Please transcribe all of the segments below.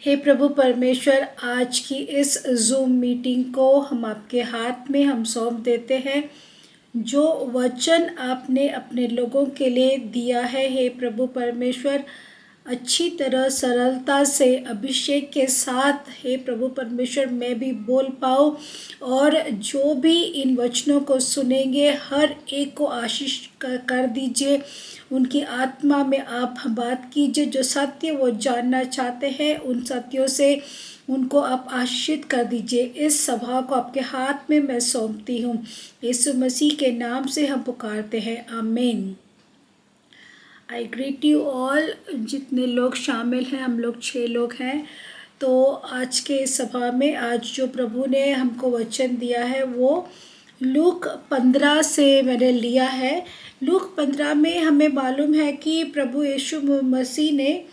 हे प्रभु परमेश्वर, आज की इस जूम मीटिंग को हम आपके हाथ में हम सौंप देते हैं। जो वचन आपने अपने लोगों के लिए दिया है, हे प्रभु परमेश्वर, अच्छी तरह सरलता से अभिषेक के साथ हे प्रभु परमेश्वर मैं भी बोल पाऊँ, और जो भी इन वचनों को सुनेंगे हर एक को आशीष कर दीजिए। उनकी आत्मा में आप बात कीजिए, जो सत्य वो जानना चाहते हैं उन सत्यों से उनको आप आशीषित कर दीजिए। इस सभा को आपके हाथ में मैं सौंपती हूँ, यीशु मसीह के नाम से हम पुकारते हैं, आमीन। आई ग्रीट यू ऑल। जितने लोग शामिल हैं, हम लोग 6 लोग हैं। तो आज के सभा में आज जो प्रभु ने हमको वचन दिया है वो लूक 15 से मैंने लिया है। लूक 15 में हमें मालूम है कि प्रभु यीशु मसीह ने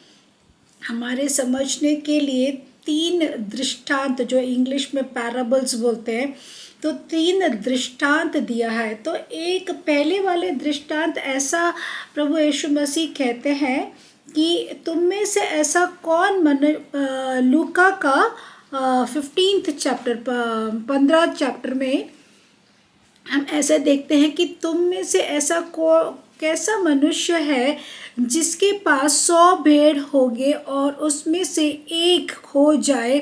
हमारे समझने के लिए 3 दृष्टांत, जो इंग्लिश में पैराबल्स बोलते हैं, तो 3 दृष्टांत दिया है। तो एक पहले वाले दृष्टांत ऐसा प्रभु यीशु मसीह कहते हैं कि तुम में से ऐसा कौन लूका का 15th चैप्टर 15 चैप्टर में हम ऐसे देखते हैं कि तुम में से ऐसा कैसा मनुष्य है जिसके पास 100 भेड़ होंगे और उसमें से एक खो जाए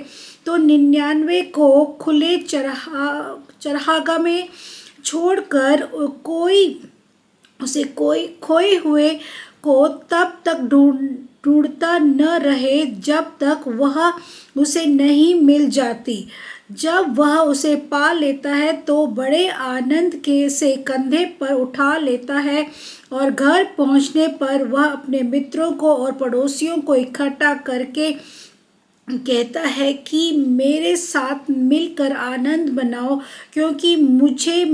तो 99 को खुले चरहागा में छोड़कर कोई खोए हुए को तब तक ढूंढता न रहे जब तक वह उसे नहीं मिल जाती। जब वह उसे पा लेता है तो बड़े आनंद के से कंधे पर उठा लेता है और घर पहुंचने पर वह अपने मित्रों को और पड़ोसियों को इकट्ठा करके कहता है कि मेरे साथ मिलकर आनंद मनाओ, क्योंकि मुझे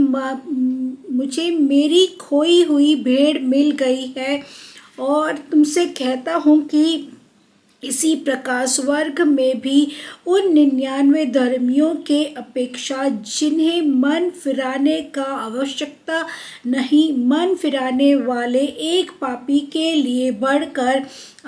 मेरी खोई हुई भेड़ मिल गई है। और तुमसे कहता हूँ कि इसी प्रकार स्वर्ग में भी उन 99 धर्मियों के अपेक्षा जिन्हें मन फिराने का आवश्यकता नहीं, मन फिराने वाले एक पापी के लिए बढ़कर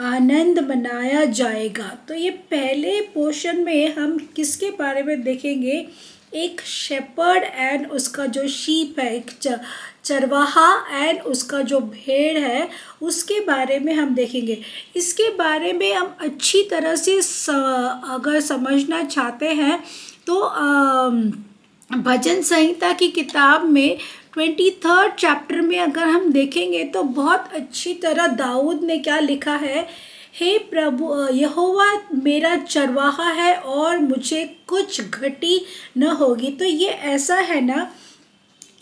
आनंद मनाया जाएगा। तो ये पहले पोर्शन में हम किसके बारे में देखेंगे? एक शेपर्ड एंड उसका जो शीप है, एक चरवाहा एंड उसका जो भेड़ है, उसके बारे में हम देखेंगे। इसके बारे में हम अच्छी तरह से अगर समझना चाहते हैं तो भजन संहिता की किताब में 23rd चैप्टर में अगर हम देखेंगे तो बहुत अच्छी तरह दाऊद ने क्या लिखा है, हे प्रभु यहोवा मेरा चरवाहा है और मुझे कुछ घटी न होगी। तो ये ऐसा है ना,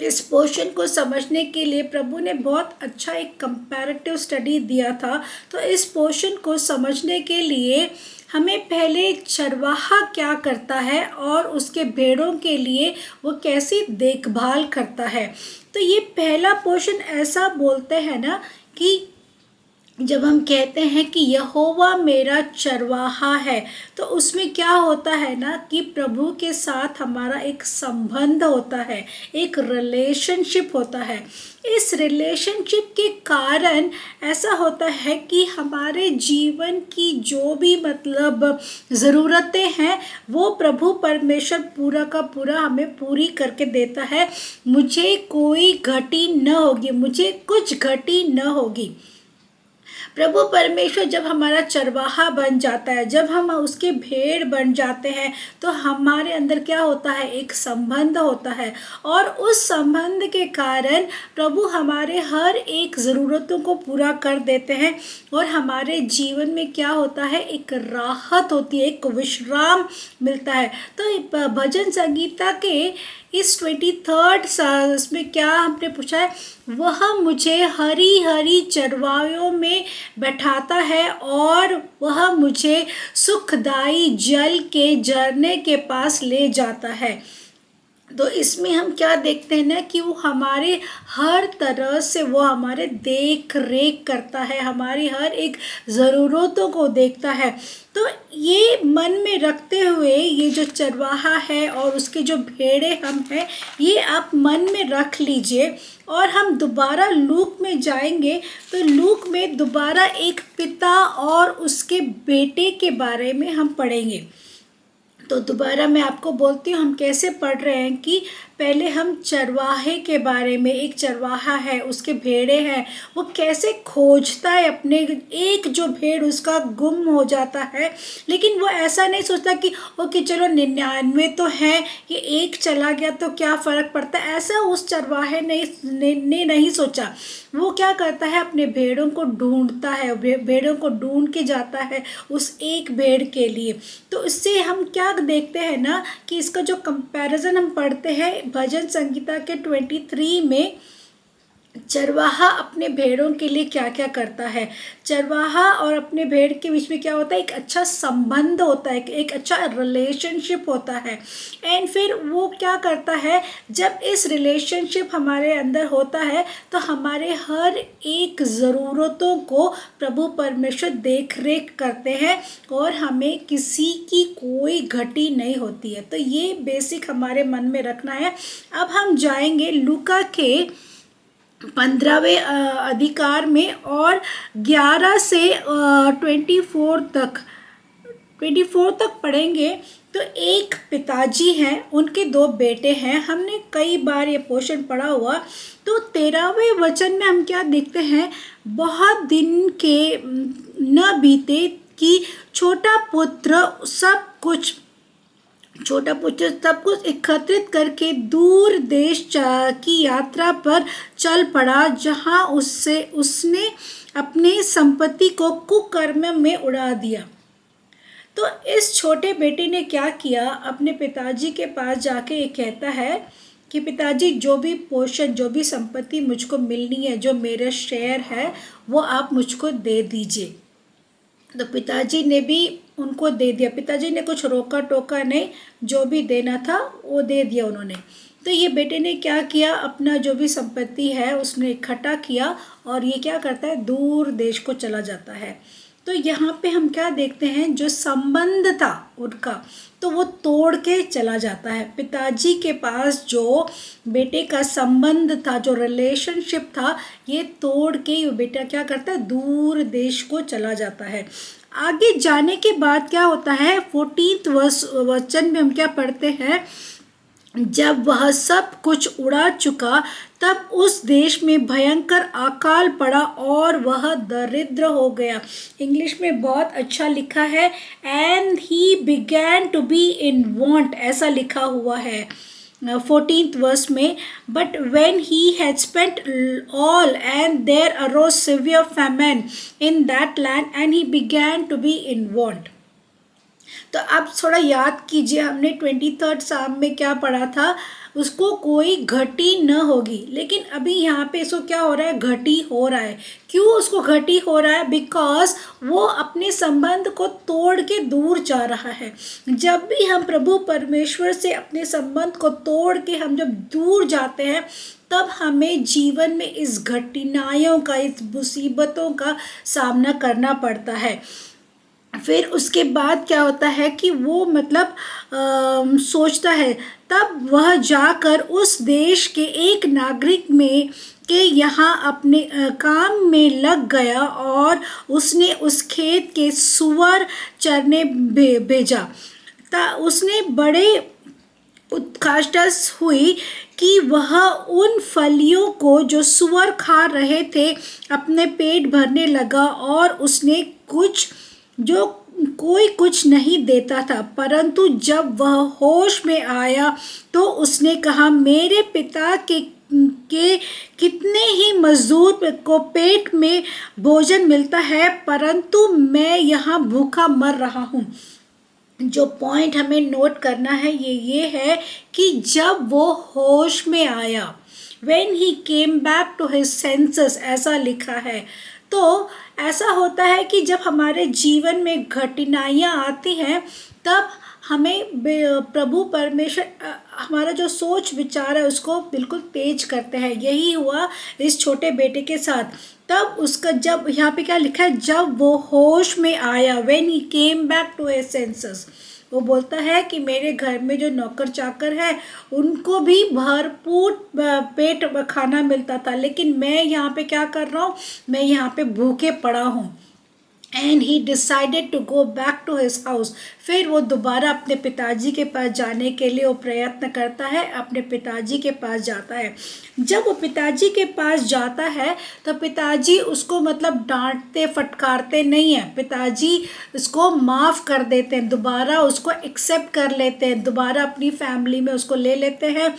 इस पोर्शन को समझने के लिए प्रभु ने बहुत अच्छा एक कंपैरेटिव स्टडी दिया था। तो इस पोर्शन को समझने के लिए हमें पहले चरवाहा क्या करता है और उसके भेड़ों के लिए वो कैसी देखभाल करता है। तो ये पहला पोर्शन ऐसा बोलते हैं ना कि जब हम कहते हैं कि यहोवा मेरा चरवाहा है, तो उसमें क्या होता है ना कि प्रभु के साथ हमारा एक संबंध होता है, एक रिलेशनशिप होता है। इस रिलेशनशिप के कारण ऐसा होता है कि हमारे जीवन की जो भी ज़रूरतें हैं वो प्रभु परमेश्वर पूरा का पूरा हमें पूरी करके देता है। मुझे कोई घटी न होगी, मुझे कुछ घटी न होगी। प्रभु परमेश्वर जब हमारा चरवाहा बन जाता है, जब हम उसके भेड़ बन जाते हैं, तो हमारे अंदर क्या होता है, एक संबंध होता है। और उस संबंध के कारण प्रभु हमारे हर एक ज़रूरतों को पूरा कर देते हैं और हमारे जीवन में क्या होता है, एक राहत होती है, एक विश्राम मिलता है। तो भजन संगीता के इस 23rd में क्या हमने पूछा है, वह मुझे हरी हरी चरवाहों में बैठाता है और वह मुझे सुखदाई जल के झरने के पास ले जाता है। तो इसमें हम क्या देखते हैं ना कि वो हमारे हर तरह से वो हमारे देख रेख करता है, हमारी हर एक ज़रूरतों को देखता है। तो ये मन में रखते हुए ये जो चरवाहा है और उसके जो भेड़े हम हैं, ये आप मन में रख लीजिए। और हम दोबारा लूक में जाएंगे तो लूक में दोबारा एक पिता और उसके बेटे के बारे में हम पढ़ेंगे। तो दोबारा मैं आपको बोलती हूँ हम कैसे पढ़ रहे हैं कि पहले हम चरवाहे के बारे में, एक चरवाहा है, उसके भेड़े हैं, वो कैसे खोजता है अपने, एक जो भेड़ उसका गुम हो जाता है, लेकिन वो ऐसा नहीं सोचता कि ओके चलो 99 तो हैं, ये एक चला गया तो क्या फ़र्क पड़ता है, ऐसा उस चरवाहे ने नहीं सोचा। वो क्या करता है, अपने भेड़ों को ढूंढता है, भेड़ों को ढूंढ के जाता है उस एक भेड़ के लिए। तो इससे हम क्या देखते हैं ना कि इसका जो कंपैरिजन हम पढ़ते हैं भजन संगीता के 23 में, चरवाहा अपने भेड़ों के लिए क्या क्या करता है। चरवाहा और अपने भेड़ के बीच में क्या होता है, एक अच्छा संबंध होता है, एक अच्छा रिलेशनशिप होता है। एंड फिर वो क्या करता है, जब इस रिलेशनशिप हमारे अंदर होता है तो हमारे हर एक ज़रूरतों को प्रभु परमेश्वर देख रेख करते हैं और हमें किसी की कोई घटी नहीं होती है। तो ये बेसिक हमारे मन में रखना है। अब हम जाएंगे लूका के 15वें अधिकार में और 11 से 24 तक पढ़ेंगे। तो एक पिताजी हैं, उनके 2 बेटे हैं, हमने कई बार ये पोर्शन पढ़ा हुआ। तो 13वें वचन में हम क्या देखते हैं, बहुत दिन के न बीते कि छोटा पुत्र सब कुछ एकत्रित करके दूर देश की यात्रा पर चल पड़ा, जहां उसने अपने संपत्ति को कुकर्म में उड़ा दिया। तो इस छोटे बेटे ने क्या किया, अपने पिताजी के पास जाके ये कहता है कि पिताजी जो भी पोर्शन, जो भी संपत्ति मुझको मिलनी है, जो मेरा शेयर है, वो आप मुझको दे दीजिए। तो पिताजी ने भी उनको दे दिया। पिताजी ने कुछ रोका टोका नहीं, जो भी देना था वो दे दिया उन्होंने। तो ये बेटे ने क्या किया, अपना जो भी संपत्ति है उसने इकट्ठा किया और ये क्या करता है, दूर देश को चला जाता है। तो यहाँ पे हम क्या देखते हैं, जो संबंध था उनका तो वो तोड़ के चला जाता है। पिताजी के पास जो बेटे का संबंध था, जो रिलेशनशिप था, ये तोड़ के ये बेटा क्या करता है, दूर देश को चला जाता है। आगे जाने के बाद क्या होता है, 14वें वचन में हम क्या पढ़ते हैं, जब वह सब कुछ उड़ा चुका तब उस देश में भयंकर अकाल पड़ा और वह दरिद्र हो गया। इंग्लिश में बहुत अच्छा लिखा है, and he began to be in want, ऐसा लिखा हुआ है 14th वर्स में। But when he had spent all and there arose severe famine in that land and he began to be in want. तो आप थोड़ा याद कीजिए, हमने 23rd साम में क्या पढ़ा था, उसको कोई घटी न होगी, लेकिन अभी यहाँ पे इसको क्या हो रहा है, घटी हो रहा है। क्यों उसको घटी हो रहा है, बिकॉज वो अपने संबंध को तोड़ के दूर जा रहा है। जब भी हम प्रभु परमेश्वर से अपने संबंध को तोड़ के हम जब दूर जाते हैं, तब हमें जीवन में इस घटनाओं का, इस मुसीबतों का सामना करना पड़ता है। फिर उसके बाद क्या होता है कि वो मतलब सोचता है, तब वह जाकर उस देश के एक नागरिक में के यहाँ अपने काम में लग गया और उसने उस खेत के सुअर चरने भेजा। उसने बड़े उत्कर्ष हुई कि वह उन फलियों को जो सुअर खा रहे थे अपने पेट भरने लगा, और उसने कोई कुछ नहीं देता था। परंतु जब वह होश में आया तो उसने कहा, मेरे पिता के कितने ही मजदूर को पेट में भोजन मिलता है, परंतु मैं यहाँ भूखा मर रहा हूँ। जो पॉइंट हमें नोट करना है ये है कि जब वो होश में आया, when he came back to his senses, ऐसा लिखा है। तो ऐसा होता है कि जब हमारे जीवन में घटनाएं आती हैं, तब हमें प्रभु परमेश्वर हमारा जो सोच विचार है उसको बिल्कुल तेज करते हैं। यही हुआ इस छोटे बेटे के साथ। तब उसका, जब यहाँ पे क्या लिखा है, जब वो होश में आया, when he came back to his senses, वो बोलता है कि मेरे घर में जो नौकर चाकर है उनको भी भरपूर पेट खाना मिलता था, लेकिन मैं यहाँ पे क्या कर रहा हूँ, मैं यहाँ पे भूखे पड़ा हूँ। And he decided to go back to his house, फिर वो दोबारा अपने पिताजी के पास जाने के लिए वो प्रयत्न करता है, अपने पिताजी के पास जाता है। जब वो पिताजी के पास जाता है तो पिताजी उसको मतलब डांटते फटकारते नहीं है, पिताजी उसको माफ़ कर देते हैं, दोबारा उसको एक्सेप्ट कर लेते हैं, दोबारा अपनी फैमिली में उसको ले लेते हैं,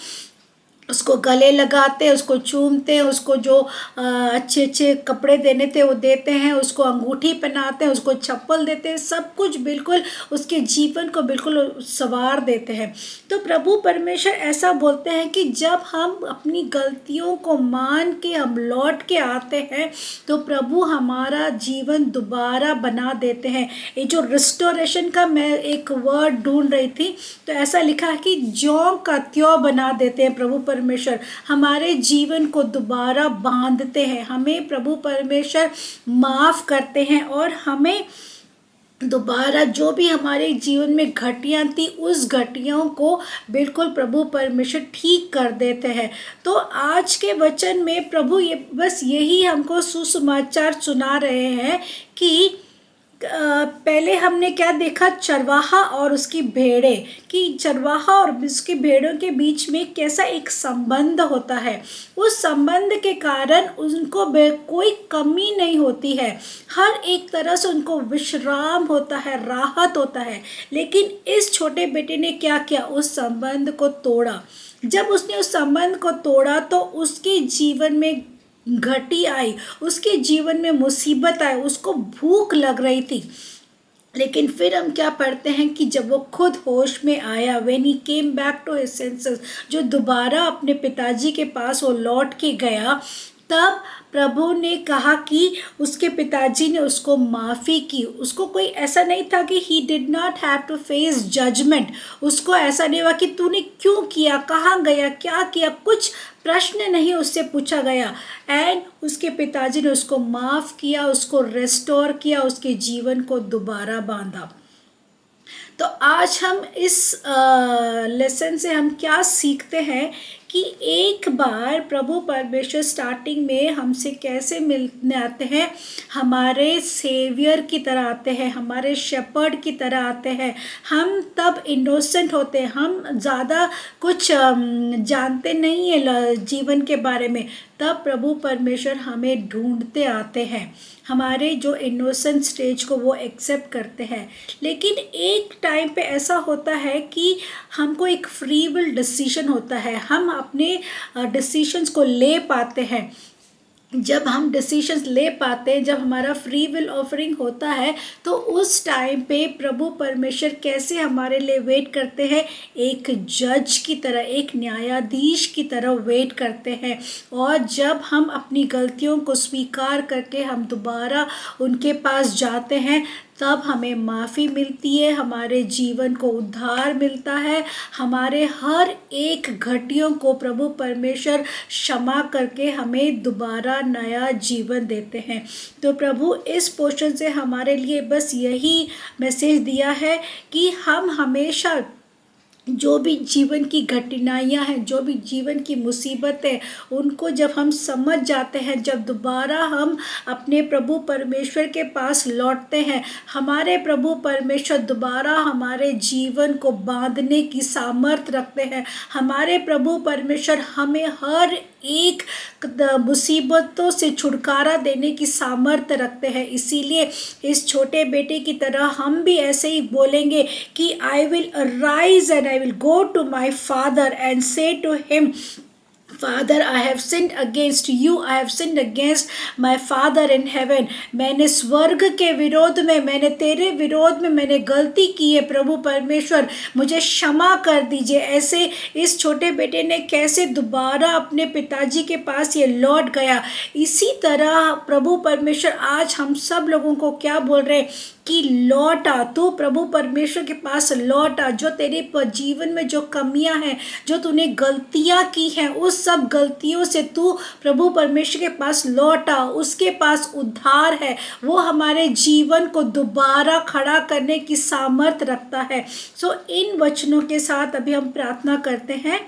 उसको गले लगाते हैं, उसको चूमते हैं, उसको जो अच्छे अच्छे कपड़े देने थे वो देते हैं, उसको अंगूठी पहनाते हैं, उसको चप्पल देते हैं, सब कुछ बिल्कुल उसके जीवन को बिल्कुल संवार देते हैं। तो प्रभु परमेश्वर ऐसा बोलते हैं कि जब हम अपनी गलतियों को मान के हम लौट के आते हैं तो प्रभु हमारा जीवन दोबारा बना देते हैं। ये जो रिस्टोरेशन का मैं एक वर्ड ढूंढ रही थी, तो ऐसा लिखा है कि ज्यों का त्यों बना देते हैं प्रभु परमेश्वर, हमारे जीवन को दोबारा बांधते हैं, हमें प्रभु परमेश्वर माफ़ करते हैं और हमें दोबारा जो भी हमारे जीवन में घटियाँ थी उस घटियाओं को बिल्कुल प्रभु परमेश्वर ठीक कर देते हैं। तो आज के वचन में प्रभु ये बस यही हमको सुसमाचार सुना रहे हैं कि पहले हमने क्या देखा, चरवाहा और उसकी भेड़ें, कि चरवाहा और उसकी भेड़ों के बीच में कैसा एक संबंध होता है, उस संबंध के कारण उनको कोई कमी नहीं होती है, हर एक तरह से उनको विश्राम होता है, राहत होता है। लेकिन इस छोटे बेटे ने क्या किया, उस संबंध को तोड़ा। जब उसने उस संबंध को तोड़ा तो उसके जीवन में घटी आई, उसके जीवन में मुसीबत आई, उसको भूख लग रही थी। लेकिन फिर हम क्या पढ़ते हैं कि जब वो खुद होश में आया, when he came back to his senses, जो दोबारा अपने पिताजी के पास वो लौट के गया, तब प्रभु ने कहा कि उसके पिताजी ने उसको माफ़ी की। उसको कोई ऐसा नहीं था कि he did not have to face judgement, उसको ऐसा नहीं हुआ कि तूने क्यों किया, कहाँ गया, क्या किया, कुछ प्रश्न नहीं उससे पूछा गया। एंड उसके पिताजी ने उसको माफ़ किया, उसको रेस्टोर किया, उसके जीवन को दोबारा बांधा। तो आज हम इस लेसन से हम क्या सीखते हैं कि एक बार प्रभु परमेश्वर स्टार्टिंग में हमसे कैसे मिलने आते हैं, हमारे सेवियर की तरह आते हैं, हमारे शेपर्ड की तरह आते हैं। हम तब इनोसेंट होते हैं, हम ज़्यादा कुछ जानते नहीं है जीवन के बारे में, तब प्रभु परमेश्वर हमें ढूंढते आते हैं, हमारे जो इनोसेंट स्टेज को वो एक्सेप्ट करते हैं। लेकिन एक टाइम पे ऐसा होता है कि हमको एक फ्री विल डिसीजन होता है, हम अपने डिसीजंस को ले पाते हैं। जब हम डिसीजंस ले पाते हैं, जब हमारा फ्री विल ऑफरिंग होता है, तो उस टाइम पे प्रभु परमेश्वर कैसे हमारे लिए वेट करते हैं, एक जज की तरह, एक न्यायाधीश की तरह वेट करते हैं। और जब हम अपनी गलतियों को स्वीकार करके हम दोबारा उनके पास जाते हैं, तब हमें माफ़ी मिलती है, हमारे जीवन को उद्धार मिलता है, हमारे हर एक घटियों को प्रभु परमेश्वर क्षमा करके हमें दोबारा नया जीवन देते हैं। तो प्रभु इस पोर्शन से हमारे लिए बस यही मैसेज दिया है कि हम हमेशा जो भी जीवन की कठिनाइयाँ हैं, जो भी जीवन की मुसीबतें, उनको जब हम समझ जाते हैं, जब दोबारा हम अपने प्रभु परमेश्वर के पास लौटते हैं, हमारे प्रभु परमेश्वर दोबारा हमारे जीवन को बांधने की सामर्थ रखते हैं। हमारे प्रभु परमेश्वर हमें हर एक मुसीबतों से छुटकारा देने की सामर्थ्य रखते हैं। इसीलिए इस छोटे बेटे की तरह हम भी ऐसे ही बोलेंगे कि I will arise and I will go to my father and say to him, Father, I have sinned against you, I have sinned against my Father in heaven. मैंने स्वर्ग के विरोध में, मैंने तेरे विरोध में मैंने गलती की है प्रभु परमेश्वर, मुझे क्षमा कर दीजिए। ऐसे इस छोटे बेटे ने कैसे दोबारा अपने पिताजी के पास ये लौट गया, इसी तरह प्रभु परमेश्वर आज हम सब लोगों को क्या बोल रहे हैं कि लौट आ, तू प्रभु परमेश्वर के पास लौट आ। जो तेरे जीवन में जो कमियां हैं, जो तूने गलतियां की हैं, उस सब गलतियों से तू प्रभु परमेश्वर के पास लौट आ। उसके पास उद्धार है, वो हमारे जीवन को दोबारा खड़ा करने की सामर्थ रखता है। सो इन वचनों के साथ अभी हम प्रार्थना करते हैं।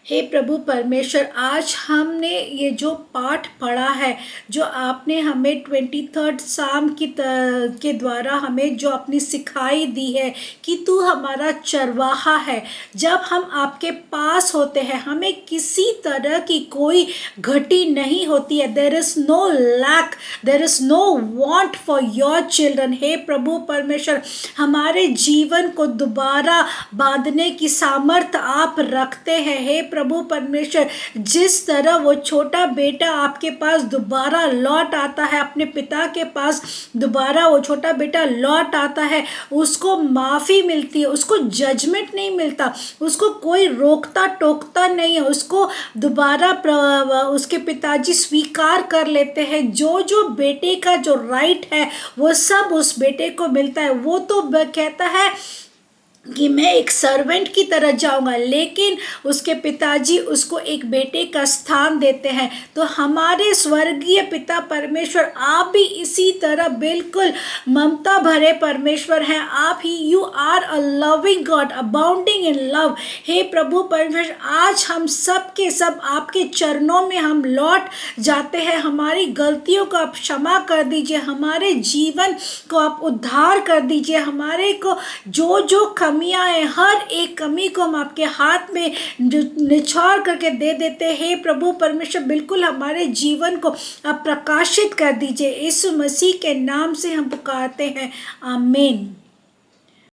हे प्रभु परमेश्वर, आज हमने ये जो पाठ पढ़ा है, जो आपने हमें 23rd साम के द्वारा हमें जो अपनी सिखाई दी है कि तू हमारा चरवाहा है। जब हम आपके पास होते हैं, हमें किसी तरह की कोई घटी नहीं होती है। There is no lack, there is no want for your children. हे प्रभु परमेश्वर, हमारे जीवन को दोबारा बांधने की सामर्थ आप रखते हैं। हे प्रभु परमेश्वर, जिस तरह वो छोटा बेटा आपके पास दोबारा लौट आता है, अपने पिता के पास दोबारा वो छोटा बेटा लौट आता है, उसको माफ़ी मिलती है, उसको जजमेंट नहीं मिलता, उसको कोई रोकता टोकता नहीं है, उसको दोबारा उसके पिताजी स्वीकार कर लेते हैं। जो जो बेटे का जो राइट है वो सब उस बेटे को मिलता है। वो तो कहता है कि मैं एक सर्वेंट की तरह जाऊंगा, लेकिन उसके पिताजी उसको एक बेटे का स्थान देते हैं। तो हमारे स्वर्गीय पिता परमेश्वर, आप भी इसी तरह बिल्कुल ममता भरे परमेश्वर हैं। आप ही, you are a loving God, abounding in love. हे प्रभु परमेश्वर, आज हम सब के सब आपके चरणों में हम लौट जाते हैं। हमारी गलतियों को आप क्षमा कर दीजिए, हमारे जीवन को आप उद्धार कर दीजिए। हमारे को जो जो कमियां हैं, हर एक कमी को हम आपके हाथ में निछाड़ करके दे देते हैं। हे प्रभु परमेश्वर, बिल्कुल हमारे जीवन को आप प्रकाशित कर दीजिए। यीशु मसीह के नाम से हम पुकारते हैं, आमीन।